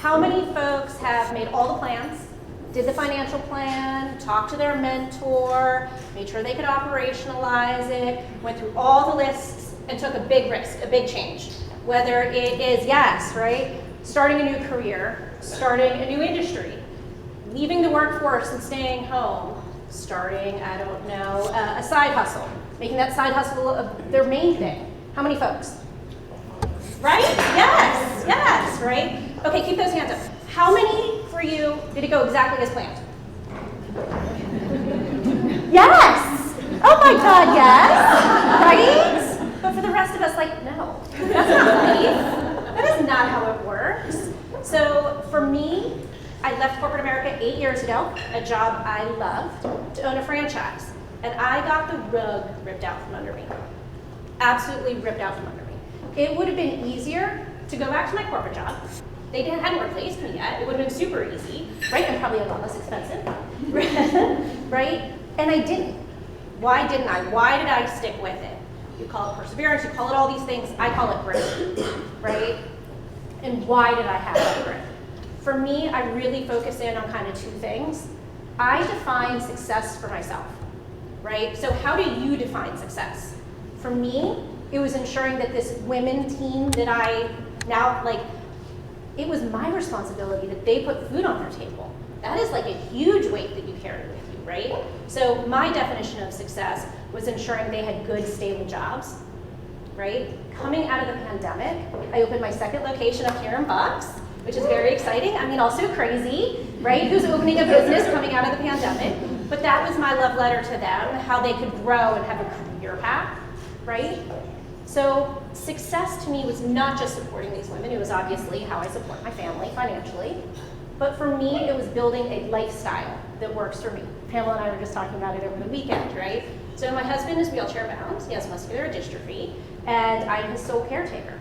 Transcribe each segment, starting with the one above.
How many folks have made all the plans, did the financial plan, talked to their mentor, made sure they could operationalize it, went through all the lists, and took a big risk, a big change? Whether it is, yes, right, starting a new career, starting a new industry, leaving the workforce and staying home, starting, I don't know, a side hustle, making that side hustle their main thing. How many folks? Right? Yes, yes, right? Okay, keep those hands up. How many for you did it go exactly as planned? Yes! Oh my God, yes! Right? But for the rest of us, like, no, that's not life. That is not how it works. So for me, I left corporate America 8 years ago, a job I loved, to own a franchise. And I got the rug ripped out from under me. Absolutely ripped out from under me. It would have been easier to go back to my corporate job. They hadn't replaced me yet. It would have been super easy, right? And probably a lot less expensive, right? And I didn't. Why didn't I? Why did I stick with it? You call it perseverance, you call it all these things. I call it grit, right? And why did I have that grit? For me, I really focus in on kind of two things. I define success for myself, right? So how do you define success? For me, it was ensuring that this women team that I now, like, it was my responsibility that they put food on their table. That is like a huge weight that you carry with you, right? So my definition of success was ensuring they had good, stable jobs, right? Coming out of the pandemic, I opened my second location up here in Bucks, which is very exciting. I mean, also crazy, right? Who's opening a business coming out of the pandemic? But that was my love letter to them, how they could grow and have a career path, right? So success to me was not just supporting these women. It was obviously how I support my family financially. But for me, it was building a lifestyle that works for me. Pamela and I were just talking about it over the weekend, right? So my husband is wheelchair bound. He has muscular dystrophy, and I'm his sole caretaker.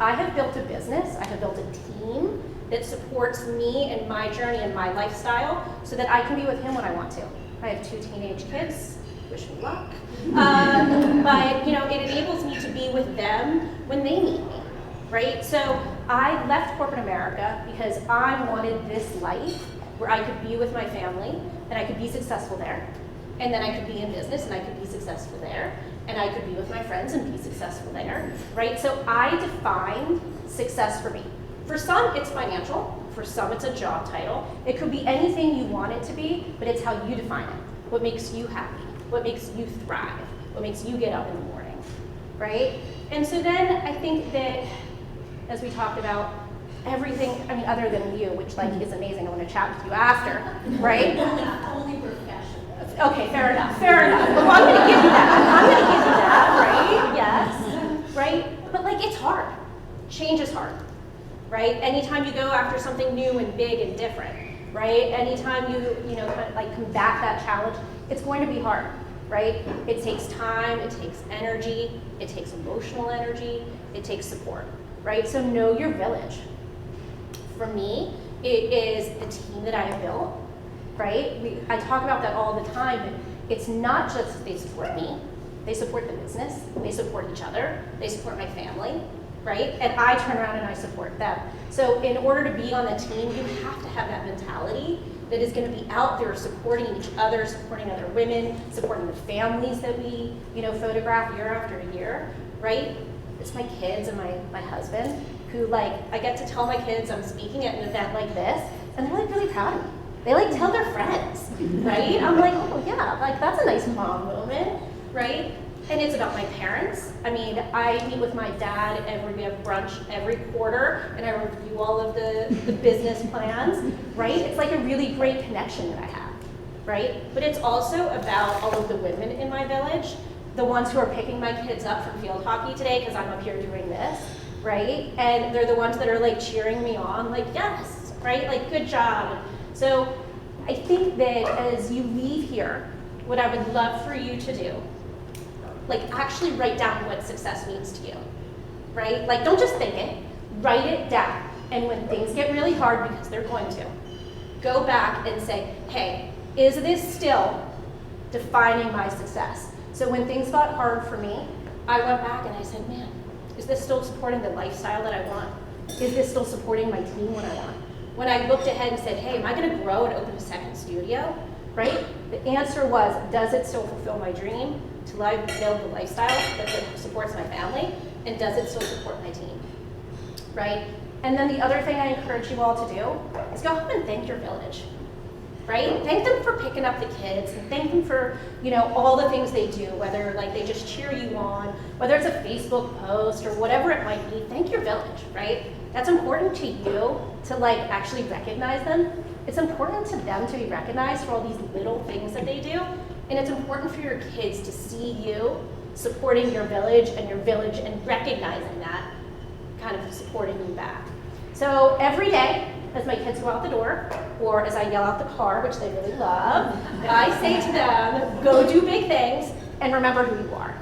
I have built a business. I have built a team that supports me and my journey and my lifestyle so that I can be with him when I want to. I have 2 teenage kids. Wish me luck. But you know, it enables me to be with them when they need me, right? So I left corporate America because I wanted this life where I could be with my family and I could be successful there. And then I could be in business and I could be successful there. And I could be with my friends and be successful there, right? So I defined success for me. For some, it's financial. For some, it's a job title. It could be anything you want it to be, but it's how you define it. What makes you happy? What makes you thrive? What makes you get up in the morning, right? And so then I think that, as we talked about, everything, I mean, other than you, which like is amazing, I want to chat with you after, right? Only professional. Okay, fair enough, fair enough. Well, I'm gonna give you that, right? Yes, right? But like, it's hard. Change is hard, right? Anytime you go after something new and big and different, right? Anytime you know, kind of like combat that challenge, it's going to be hard, right? It takes time, it takes energy, it takes emotional energy, it takes support, right? So know your village. For me, it is the team that I have built, right? I talk about that all the time, but it's not just that they support me, they support the business, they support each other, they support my family, right? And I turn around and I support them. So in order to be on the team, you have to have that mentality that is going to be out there supporting each other, supporting other women, supporting the families that we, you know, photograph year after year, right? It's my kids and my husband who, like, I get to tell my kids I'm speaking at an event like this, and they're like really proud of me. They like tell their friends, right? I'm like, oh yeah, like that's a nice mom moment, right? And it's about my parents. I mean, I meet with my dad we have brunch every quarter, and I review all of the business plans, right? It's like a really great connection that I have, right? But it's also about all of the women in my village, the ones who are picking my kids up from field hockey today because I'm up here doing this, right? And they're the ones that are like cheering me on, like, yes, right? Like, good job. So I think that as you leave here, what I would love for you to do, like actually write down what success means to you, right? Like don't just think it, write it down. And when things get really hard, because they're going to, go back and say, hey, is this still defining my success? So when things got hard for me, I went back and I said, man, is this still supporting the lifestyle that I want? Is this still supporting my team when I want? when I looked ahead and said, hey, am I gonna grow and open a second studio, right? The answer was, does it still fulfill my dream to build the lifestyle that supports my family, and does it still support my team, right? And then the other thing I encourage you all to do is go home and thank your village, right? Thank them for picking up the kids, and thank them for, you know, all the things they do, whether like they just cheer you on, whether it's a Facebook post or whatever it might be. Thank your village, right? That's important to you to like actually recognize them. It's important to them to be recognized for all these little things that they do, and it's important for your kids to see you supporting your village and recognizing that, kind of supporting you back. So every day, as my kids go out the door, or as I yell out the car, which they really love, I say to them, go do big things, and remember who you are.